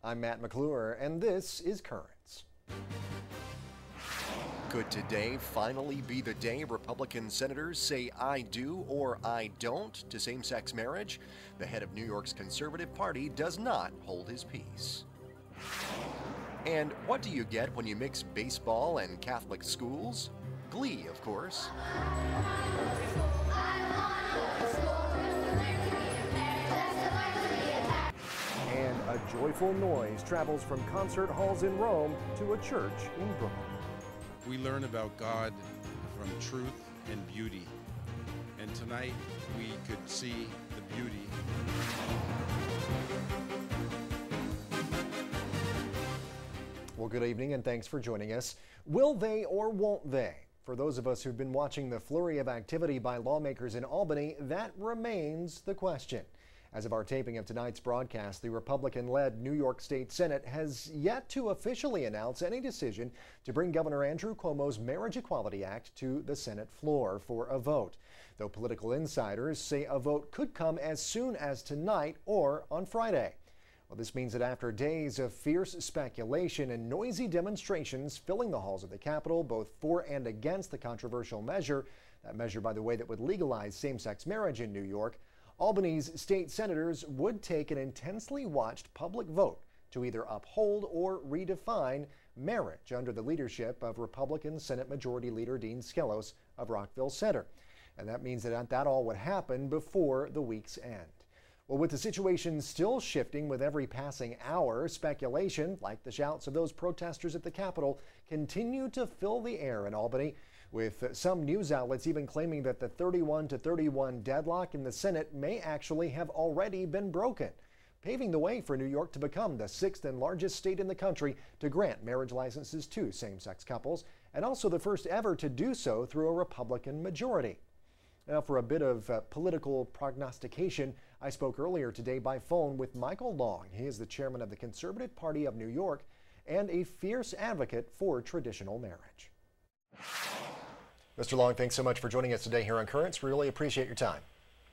I'm Matt McClure, and this is Currents. Could today finally be the day Republican senators say I do or I don't to same-sex marriage? The head of New York's conservative party does not hold his peace. And what do you get when you mix baseball and Catholic schools? Glee, of course. And a joyful noise travels from concert halls in Rome to a church in Brooklyn. We learn about God from truth and beauty, and tonight we could see the beauty. Well, good evening and thanks for joining us. Will they or won't they? For those of us who've been watching the flurry of activity by lawmakers in Albany, that remains the question. As of our taping of tonight's broadcast, the Republican-led New York State Senate has yet to officially announce any decision to bring Governor Andrew Cuomo's Marriage Equality Act to the Senate floor for a vote, though political insiders say a vote could come as soon as tonight or on Friday. Well, this means that after days of fierce speculation and noisy demonstrations filling the halls of the Capitol, both for and against the controversial measure, that measure, by the way, that would legalize same-sex marriage in New York, Albany's state senators would take an intensely watched public vote to either uphold or redefine marriage under the leadership of Republican Senate Majority Leader Dean Skelos of Rockville Center. And that means that all would happen before the week's end. Well, with the situation still shifting with every passing hour, speculation, like the shouts of those protesters at the Capitol, continue to fill the air in Albany, with some news outlets even claiming that the 31-31 deadlock in the Senate may actually have already been broken, paving the way for New York to become the sixth and largest state in the country to grant marriage licenses to same-sex couples, and also the first ever to do so through a Republican majority. Now, for a bit of political prognostication, I spoke earlier today by phone with Michael Long. He is the chairman of the Conservative Party of New York and a fierce advocate for traditional marriage. Mr. Long, thanks so much for joining us today here on Currents. Really appreciate your time.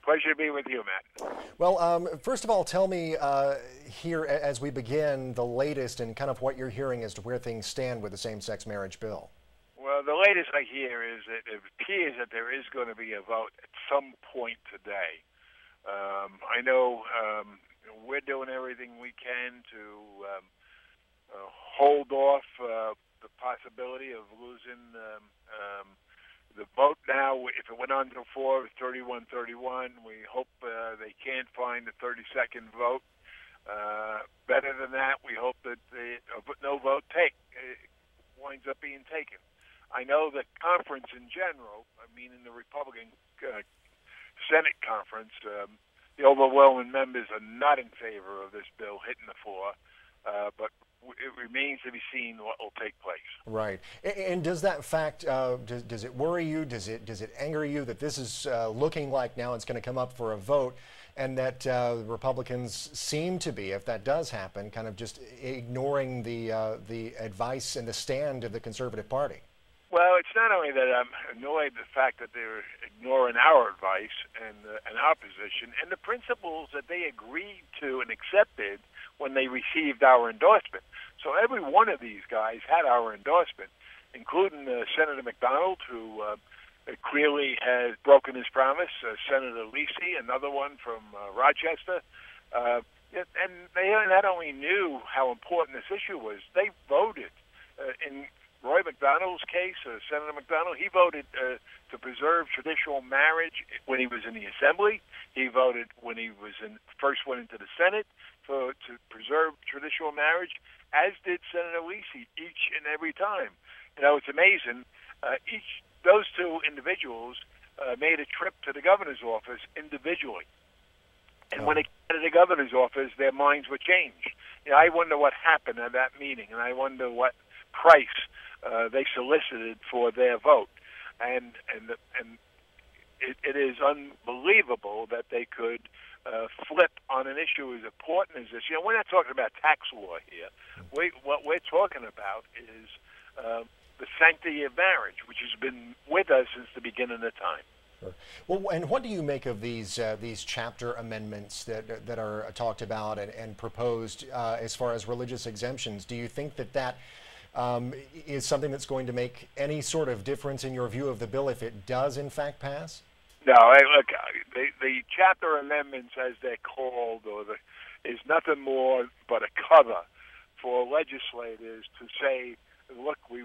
Pleasure to be with you, Matt. Well, first of all, tell me here as we begin the latest and kind of what you're hearing as to where things stand with the same-sex marriage bill. Well, the latest I hear is that it appears that there is going to be a vote at some point today. I know we're doing everything we can to hold off the possibility of losing the vote now. If it went on to 31-31, we hope they can't find the 32nd vote. Better than that, we hope that no vote winds up being taken. I know the conference in general, meaning the Republican Senate conference, the overwhelming members are not in favor of this bill hitting the floor, but it remains to be seen what will take place. Right. And does that fact, does it worry you? Does it anger you that this is looking like now it's going to come up for a vote, and that Republicans seem to be, if that does happen, kind of just ignoring the advice and the stand of the Conservative Party? Well, it's not only that I'm annoyed the fact that they're ignoring our advice and our position and the principles that they agreed to and accepted when they received our endorsement. So every one of these guys had our endorsement, including Senator McDonald, who clearly has broken his promise, Senator Lisi, another one from Rochester. And they not only knew how important this issue was, they voted in Roy McDonald's case, Senator McDonald, he voted to preserve traditional marriage when he was in the Assembly. He voted when he was first went into the Senate to preserve traditional marriage, as did Senator Lisi each and every time. You know, it's amazing. Those two individuals made a trip to the governor's office individually. And when they came to the governor's office, their minds were changed. You know, I wonder what happened at that meeting, and I wonder what price they solicited for their vote, and it is unbelievable that they could flip on an issue as important as this. You know, we're not talking about tax law here. What we're talking about is the sanctity of marriage, which has been with us since the beginning of time. Sure. Well, and what do you make of these chapter amendments that are talked about and proposed as far as religious exemptions? Do you think that is something that's going to make any sort of difference in your view of the bill if it does in fact pass? No, look, the chapter amendments, as they're called, is nothing more but a cover for legislators to say, look, we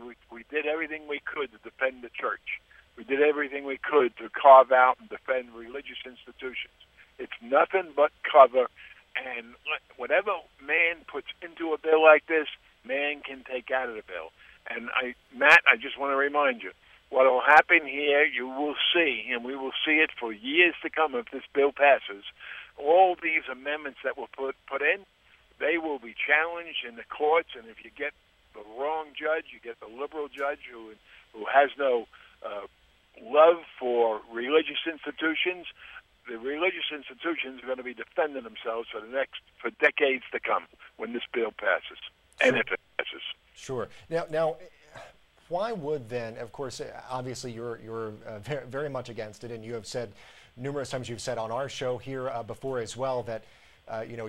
did everything we could to defend the church. We did everything we could to carve out and defend religious institutions. It's nothing but cover, and whatever man puts into a bill like this, man can take out of the bill. And Matt, I just want to remind you, what will happen here, you will see, and we will see it for years to come if this bill passes, all these amendments that were put in, they will be challenged in the courts, and if you get the wrong judge, you get the liberal judge who has no love for religious institutions, the religious institutions are going to be defending themselves for decades to come when this bill passes, and if it passes. Sure. Now, why would then, of course, obviously you're very, very much against it, and you have said numerous times, you've said on our show here before as well, that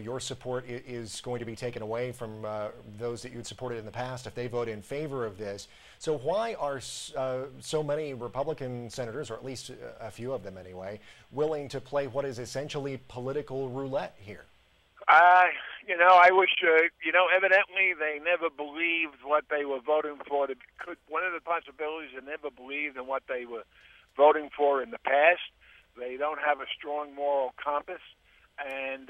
your support is going to be taken away from those that you'd supported in the past if they vote in favor of this. So why are so many Republican senators, or at least a few of them anyway, willing to play what is essentially political roulette here? I wish, evidently they never believed what they were voting for. One of the possibilities, they never believed in what they were voting for in the past. They don't have a strong moral compass. And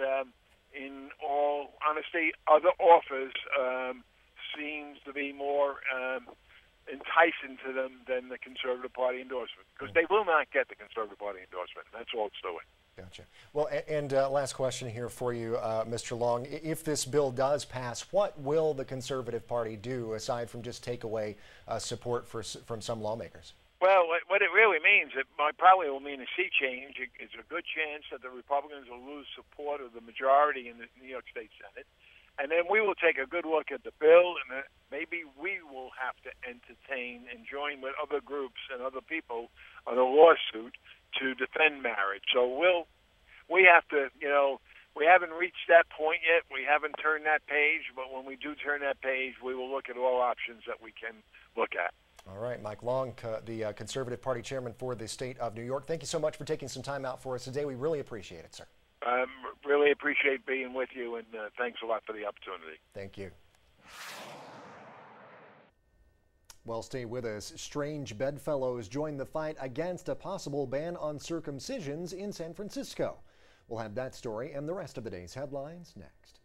in all honesty, other offers seems to be more enticing to them than the Conservative Party endorsement, because they will not get the Conservative Party endorsement. That's all it's doing. Gotcha. Well, and last question here for you, Mr. Long. If this bill does pass, what will the Conservative Party do aside from just take away support from some lawmakers? Well, what it really means, it probably will mean a sea change. It's a good chance that the Republicans will lose support of the majority in the New York State Senate. And then we will take a good look at the bill, and maybe we will have to entertain and join with other groups and other people on a lawsuit to defend marriage. So we have to, we haven't reached that point yet. We haven't turned that page, but when we do turn that page, we will look at all options that we can look at. All right, Mike Long, the Conservative Party chairman for the state of New York. Thank you so much for taking some time out for us today. We really appreciate it, sir. Really appreciate being with you, and thanks a lot for the opportunity. Thank you. Well, stay with us. Strange bedfellows join the fight against a possible ban on circumcisions in San Francisco. We'll have that story and the rest of the day's headlines next.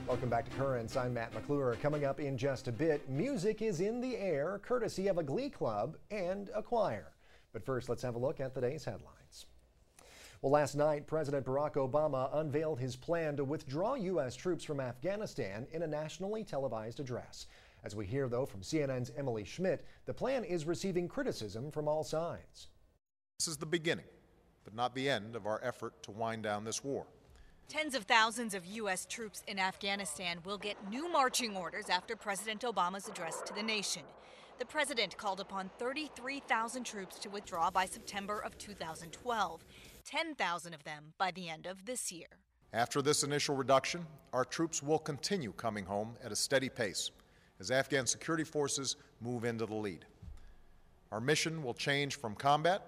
Welcome back to Currents. I'm Matt McClure. Coming up in just a bit, music is in the air, courtesy of a glee club and a choir. But first, let's have a look at the day's headlines. Well, last night, President Barack Obama unveiled his plan to withdraw U.S. troops from Afghanistan in a nationally televised address. As we hear, though, from CNN's Emily Schmidt, the plan is receiving criticism from all sides. This is the beginning, but not the end of our effort to wind down this war. Tens of thousands of U.S. troops in Afghanistan will get new marching orders after President Obama's address to the nation. The president called upon 33,000 troops to withdraw by September of 2012, 10,000 of them by the end of this year. After this initial reduction, our troops will continue coming home at a steady pace as Afghan security forces move into the lead. Our mission will change from combat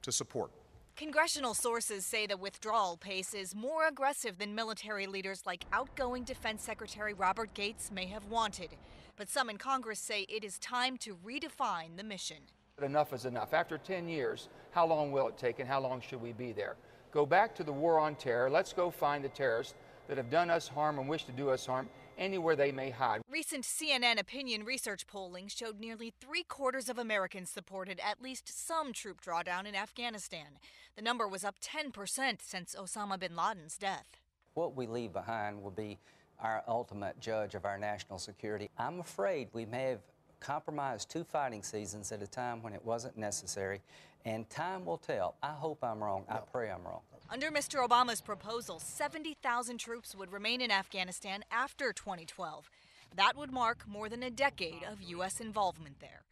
to support. Congressional sources say the withdrawal pace is more aggressive than military leaders like outgoing Defense Secretary Robert Gates may have wanted. But some in Congress say it is time to redefine the mission. Enough is enough. After 10 years, how long will it take and how long should we be there? Go back to the war on terror. Let's go find the terrorists that have done us harm and wish to do us harm anywhere they may hide. Recent CNN opinion research polling showed nearly 3/4 of Americans supported at least some troop drawdown in Afghanistan. The number was up 10% since Osama bin Laden's death. What we leave behind will be our ultimate judge of our national security. I'm afraid we may have compromised 2 fighting seasons at a time when it wasn't necessary, and time will tell. I hope I'm wrong. I pray I'm wrong. Under Mr. Obama's proposal, 70,000 troops would remain in Afghanistan after 2012. That would mark more than a decade of U.S. involvement there.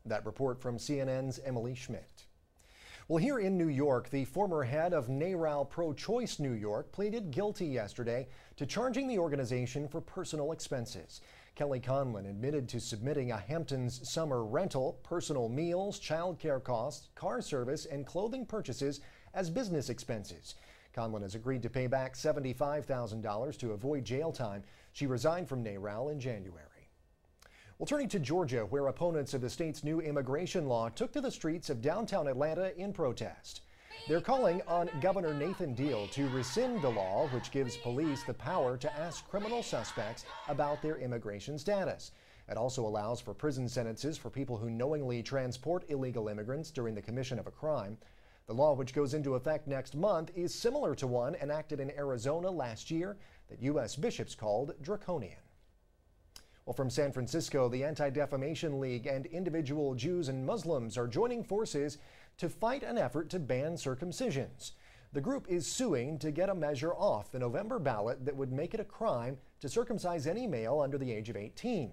That report from CNN's Emily Schmidt. Well, here in New York, the former head of NARAL Pro-Choice New York pleaded guilty yesterday to charging the organization for personal expenses. Kelly Conlon admitted to submitting a Hamptons summer rental, personal meals, child care costs, car service, and clothing purchases as business expenses. Conlon has agreed to pay back $75,000 to avoid jail time. She resigned from NARAL in January. Well, turning to Georgia, where opponents of the state's new immigration law took to the streets of downtown Atlanta in protest. They're calling on Governor Nathan Deal to rescind the law, which gives police the power to ask criminal suspects about their immigration status. It also allows for prison sentences for people who knowingly transport illegal immigrants during the commission of a crime. The law, which goes into effect next month, is similar to one enacted in Arizona last year that U.S. bishops called draconian. Well, from San Francisco, the Anti-Defamation League and individual Jews and Muslims are joining forces to fight an effort to ban circumcisions. The group is suing to get a measure off the November ballot that would make it a crime to circumcise any male under the age of 18.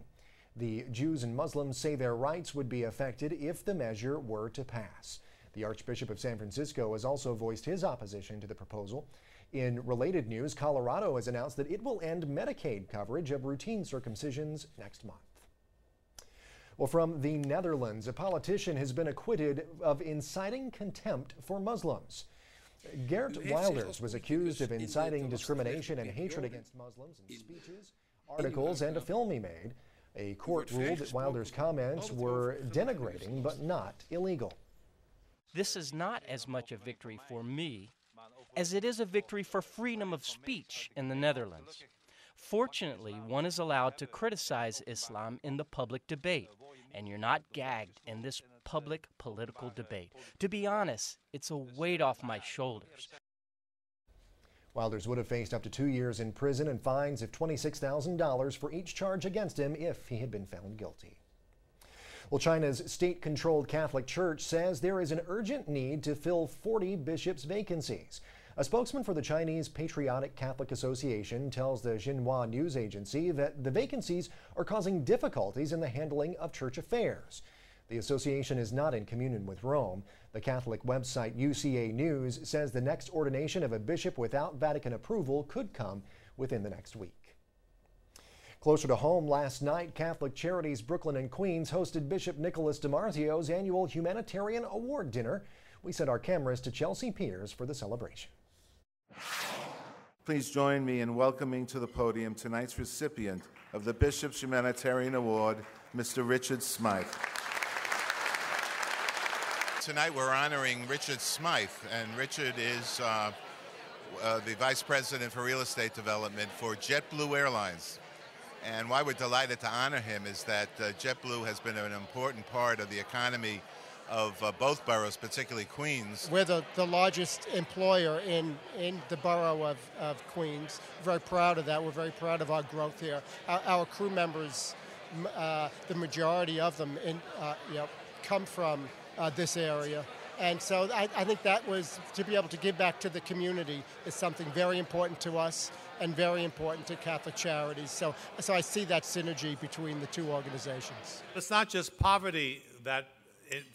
The Jews and Muslims say their rights would be affected if the measure were to pass. The Archbishop of San Francisco has also voiced his opposition to the proposal. In related news, Colorado has announced that it will end Medicaid coverage of routine circumcisions next month. Well, from the Netherlands, a politician has been acquitted of inciting contempt for Muslims. Geert Wilders was accused of inciting discrimination and hatred against Muslims in speeches, articles, and a film he made. A court ruled that Wilders' comments were denigrating but not illegal. This is not as much a victory for me as it is a victory for freedom of speech in the Netherlands. Fortunately, one is allowed to criticize Islam in the public debate, and you're not gagged in this public political debate. To be honest, it's a weight off my shoulders. Wilders would have faced up to 2 years in prison and fines of $26,000 for each charge against him if he had been found guilty. Well, China's state-controlled Catholic Church says there is an urgent need to fill 40 bishops' vacancies. A spokesman for the Chinese Patriotic Catholic Association tells the Xinhua news agency that the vacancies are causing difficulties in the handling of church affairs. The association is not in communion with Rome. The Catholic website UCA News says the next ordination of a bishop without Vatican approval could come within the next week. Closer to home, last night, Catholic Charities Brooklyn and Queens hosted Bishop Nicholas DiMarzio's annual Humanitarian Award Dinner. We sent our cameras to Chelsea Piers for the celebration. Please join me in welcoming to the podium tonight's recipient of the Bishop's Humanitarian Award, Mr. Richard Smythe. Tonight we're honoring Richard Smythe, and Richard is the Vice President for Real Estate Development for JetBlue Airlines. And why we're delighted to honor him is that JetBlue has been an important part of the economy of both boroughs, particularly Queens. We're the largest employer in the borough of Queens. We're very proud of that. We're very proud of our growth here. Our crew members, the majority of them come from this area. And so I think that was, to be able to give back to the community is something very important to us and very important to Catholic Charities. So I see that synergy between the two organizations. It's not just poverty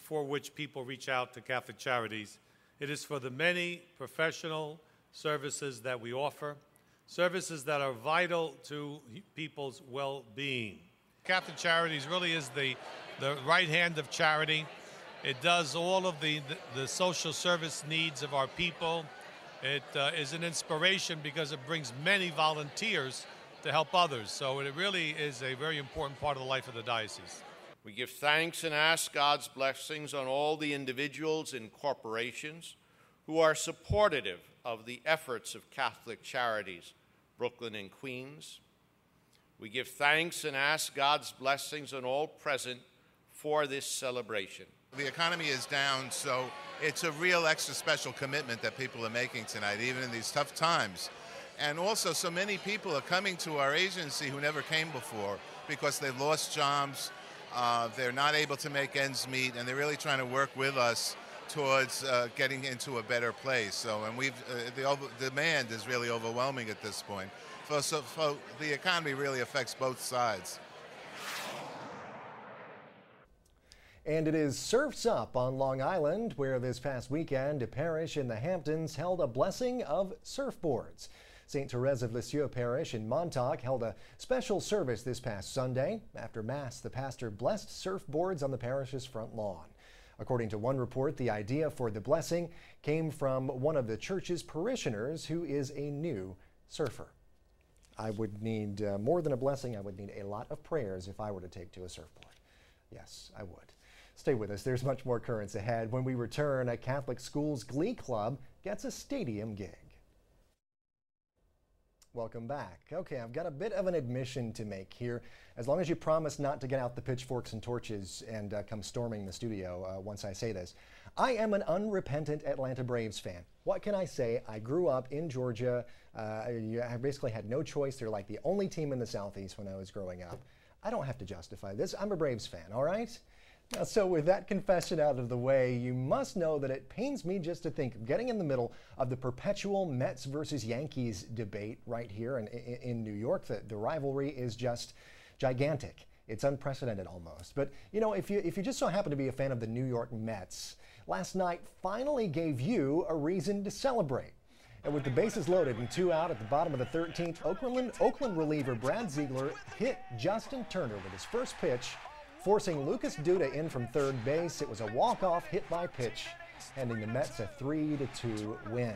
for which people reach out to Catholic Charities. It is for the many professional services that we offer, services that are vital to people's well-being. Catholic Charities really is the right hand of charity. It does all of the social service needs of our people. It is an inspiration because it brings many volunteers to help others. So it really is a very important part of the life of the diocese. We give thanks and ask God's blessings on all the individuals and corporations who are supportive of the efforts of Catholic Charities, Brooklyn and Queens. We give thanks and ask God's blessings on all present for this celebration. The economy is down, so it's a real extra special commitment that people are making tonight, even in these tough times. And also, so many people are coming to our agency who never came before because they've lost jobs. They're not able to make ends meet, and they're really trying to work with us towards getting into a better place. So, and the demand is really overwhelming at this point. So the economy really affects both sides. And it is Surf's Up on Long Island, where this past weekend a parish in the Hamptons held a blessing of surfboards. St. Therese of Lisieux Parish in Montauk held a special service this past Sunday. After Mass, the pastor blessed surfboards on the parish's front lawn. According to one report, the idea for the blessing came from one of the church's parishioners who is a new surfer. I would need more than a blessing. I would need a lot of prayers if I were to take to a surfboard. Yes, I would. Stay with us. There's much more currents ahead. When we return, a Catholic school's glee club gets a stadium gig. Welcome back. Okay, I've got a bit of an admission to make here. As long as you promise not to get out the pitchforks and torches and come storming the studio once I say this. I am an unrepentant Atlanta Braves fan. What can I say? I grew up in Georgia. I basically had no choice. They're like the only team in the Southeast when I was growing up. I don't have to justify this. I'm a Braves fan, all right? Now, so with that confession out of the way, you must know that it pains me just to think of getting in the middle of the perpetual Mets versus Yankees debate right here in New York. The rivalry is just gigantic. It's unprecedented almost. But, you know, if you just so happen to be a fan of the New York Mets, last night finally gave you a reason to celebrate. And with the bases loaded and 2 out at the bottom of the 13th, Oakland reliever Brad Ziegler hit Justin Turner with his first pitch, forcing Lucas Duda in from third base. It was a walk-off hit by pitch, handing the Mets a 3-2 win.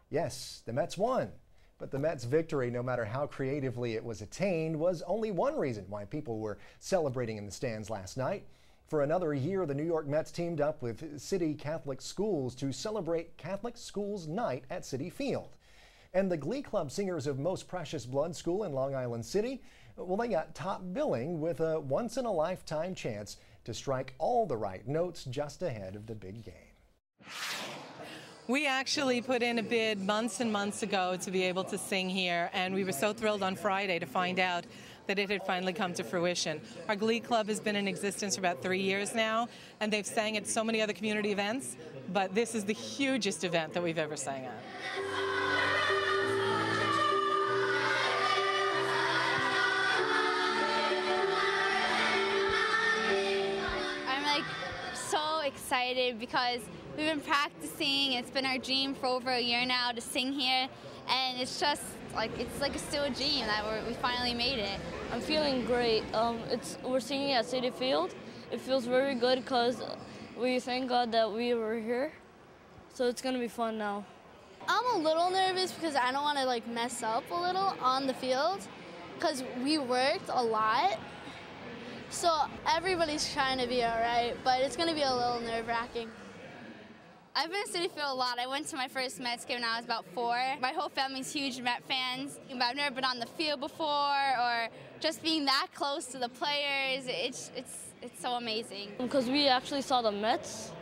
Yes, the Mets won, but the Mets' victory, no matter how creatively it was attained, was only one reason why people were celebrating in the stands last night. For another year, the New York Mets teamed up with City Catholic Schools to celebrate Catholic Schools Night at Citi Field. And the Glee Club singers of Most Precious Blood School in Long Island City, well, they got top billing with a once-in-a-lifetime chance to strike all the right notes just ahead of the big game. We actually put in a bid months and months ago to be able to sing here, and we were so thrilled on Friday to find out that it had finally come to fruition. Our Glee Club has been in existence for about 3 years now, and they've sang at so many other community events, but this is the hugest event that we've ever sang at. Excited because we've been practicing. It's been our dream for over a year now to sing here, and it's just like still a dream that we finally made it. I'm feeling great. We're singing at Citi Field. It feels very good because we thank God that we were here. So it's gonna be fun now. I'm a little nervous because I don't want to mess up a little on the field because we worked a lot. So everybody's trying to be all right, but it's going to be a little nerve-wracking. I've been to Citi Field a lot. I went to my first Mets game when I was about 4. My whole family's huge Met fans, but I've never been on the field before, or just being that close to the players. It's so amazing. Because we actually saw the Mets,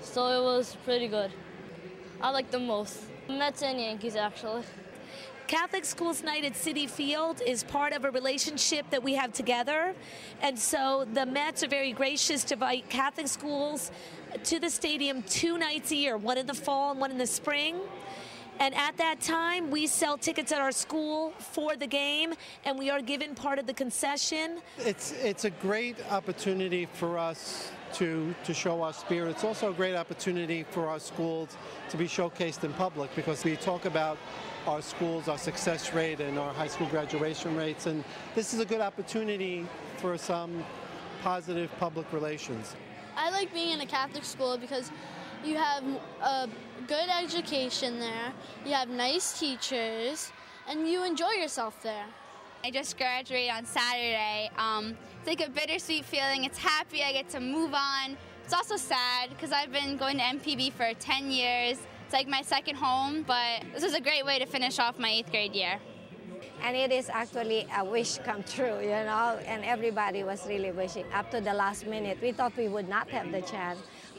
so it was pretty good. I like them most. Mets and Yankees, actually. Catholic Schools Night at Citi Field is part of a relationship that we have together. And so the Mets are very gracious to invite Catholic schools to the stadium 2 nights a year, one in the fall and one in the spring. And at that time, we sell tickets at our school for the game, and we are given part of the concession. It's a great opportunity for us to show our spirit. It's also a great opportunity for our schools to be showcased in public, because we talk about our schools, our success rate, and our high school graduation rates. And this is a good opportunity for some positive public relations. I like being in a Catholic school because you have a good education there, you have nice teachers, and you enjoy yourself there. I just graduated on Saturday. It's like a bittersweet feeling. It's happy I get to move on. It's also sad because I've been going to MPB for 10 years. It's like my second home, but this is a great way to finish off my 8th grade year. And it is actually a wish come true, you know, and everybody was really wishing up to the last minute. We thought we would not have the chance,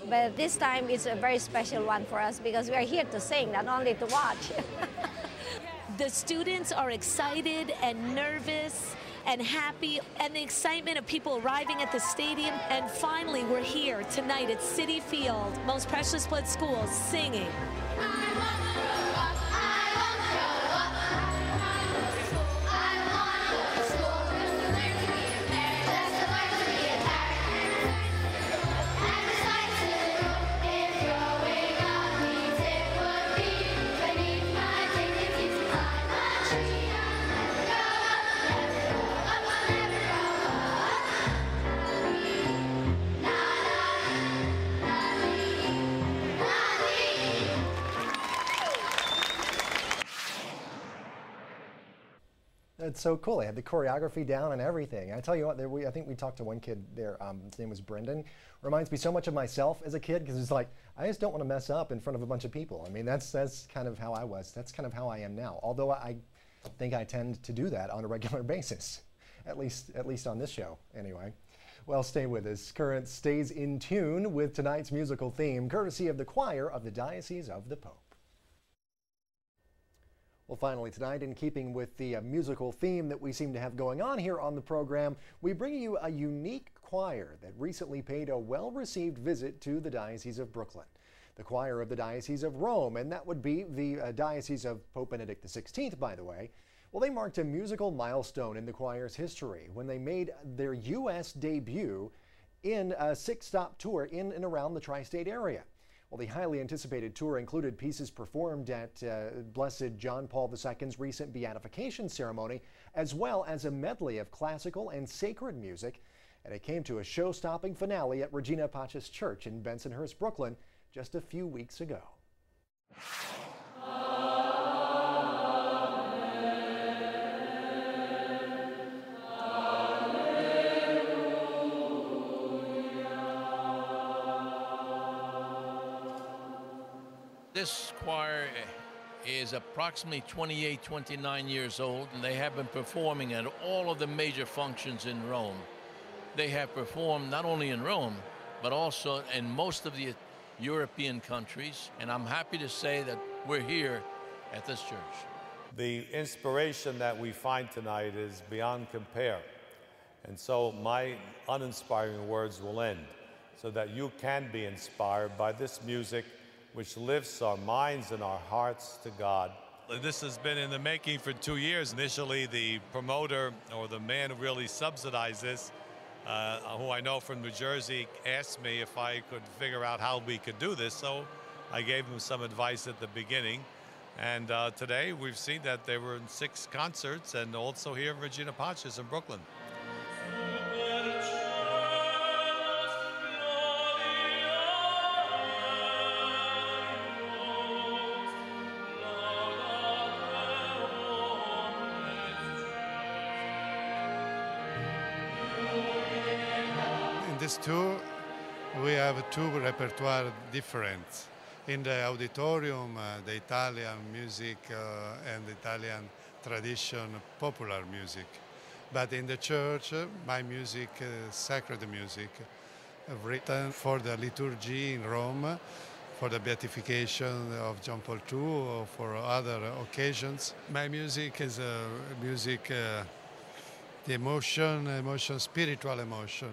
but this time it's a very special one for us because we are here to sing, not only to watch. The students are excited and nervous and happy, and the excitement of people arriving at the stadium. And finally, we're here tonight at Citi Field, Most Precious Blood Schools, singing. I won't grow up, I won't grow up. It's so cool. They had the choreography down and everything. I tell you what, I think we talked to one kid there. His name was Brendan. Reminds me so much of myself as a kid because it's like, I just don't want to mess up in front of a bunch of people. I mean, that's kind of how I was. That's kind of how I am now. Although I think I tend to do that on a regular basis, at least on this show, anyway. Well, stay with us. Current stays in tune with tonight's musical theme, courtesy of the choir of the Diocese of the Pope. Well, finally tonight, in keeping with the musical theme that we seem to have going on here on the program, we bring you a unique choir that recently paid a well-received visit to the Diocese of Brooklyn. The choir of the Diocese of Rome, and that would be the Diocese of Pope Benedict XVI, by the way. Well, they marked a musical milestone in the choir's history when they made their U.S. debut in a 6-stop tour in and around the tri-state area. Well, the highly anticipated tour included pieces performed at Blessed John Paul II's recent beatification ceremony, as well as a medley of classical and sacred music, and it came to a show-stopping finale at Regina Pacis Church in Bensonhurst, Brooklyn, just a few weeks ago. This choir is approximately 28, 29 years old, and they have been performing at all of the major functions in Rome. They have performed not only in Rome, but also in most of the European countries, and I'm happy to say that we're here at this church. The inspiration that we find tonight is beyond compare, and so my uninspiring words will end, so that you can be inspired by this music which lifts our minds and our hearts to God. This has been in the making for 2 years. Initially, the promoter, or the man who really subsidized this, who I know from New Jersey, asked me if I could figure out how we could do this, so I gave him some advice at the beginning. And today we've seen that they were in 6 concerts, and also here in Regina Pacis in Brooklyn. This tour, we have 2 repertoire different. In the auditorium, the Italian music and Italian tradition, popular music. But in the church, my music, sacred music, written for the liturgy in Rome, for the beatification of John Paul II, or for other occasions. My music is music, the emotion, spiritual emotion.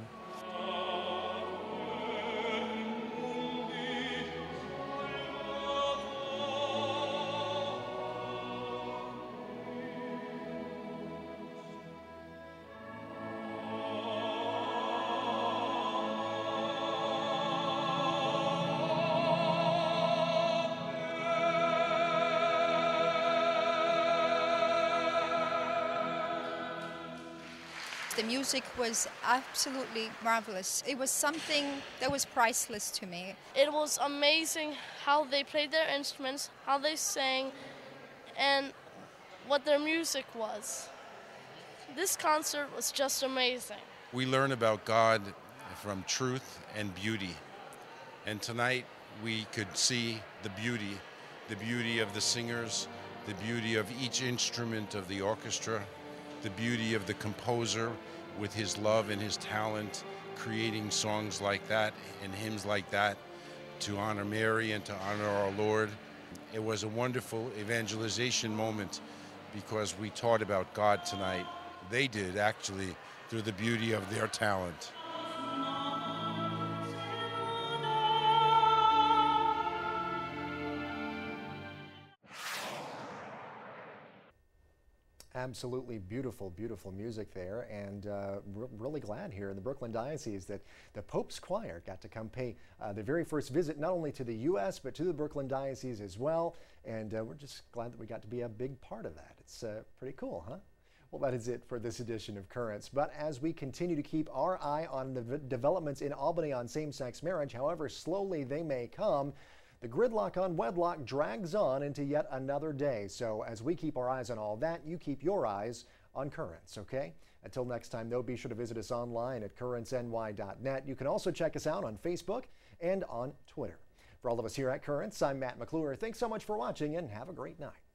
The music was absolutely marvelous. It was something that was priceless to me. It was amazing how they played their instruments, how they sang, and what their music was. This concert was just amazing. We learn about God from truth and beauty. And tonight we could see the beauty of the singers, the beauty of each instrument of the orchestra, the beauty of the composer with his love and his talent, creating songs like that and hymns like that to honor Mary and to honor our Lord. It was a wonderful evangelization moment because we taught about God tonight. They did, actually, through the beauty of their talent. Absolutely beautiful, beautiful music there, and really glad here in the Brooklyn Diocese that the Pope's Choir got to come pay the very first visit not only to the U.S. but to the Brooklyn Diocese as well, and we're just glad that we got to be a big part of that. It's pretty cool, huh? Well, that is it for this edition of Currents, but as we continue to keep our eye on the developments in Albany on same-sex marriage, however slowly they may come, the gridlock on wedlock drags on into yet another day. So as we keep our eyes on all that, you keep your eyes on Currents, okay? Until next time, though, be sure to visit us online at currentsny.net. You can also check us out on Facebook and on Twitter. For all of us here at Currents, I'm Matt McClure. Thanks so much for watching and have a great night.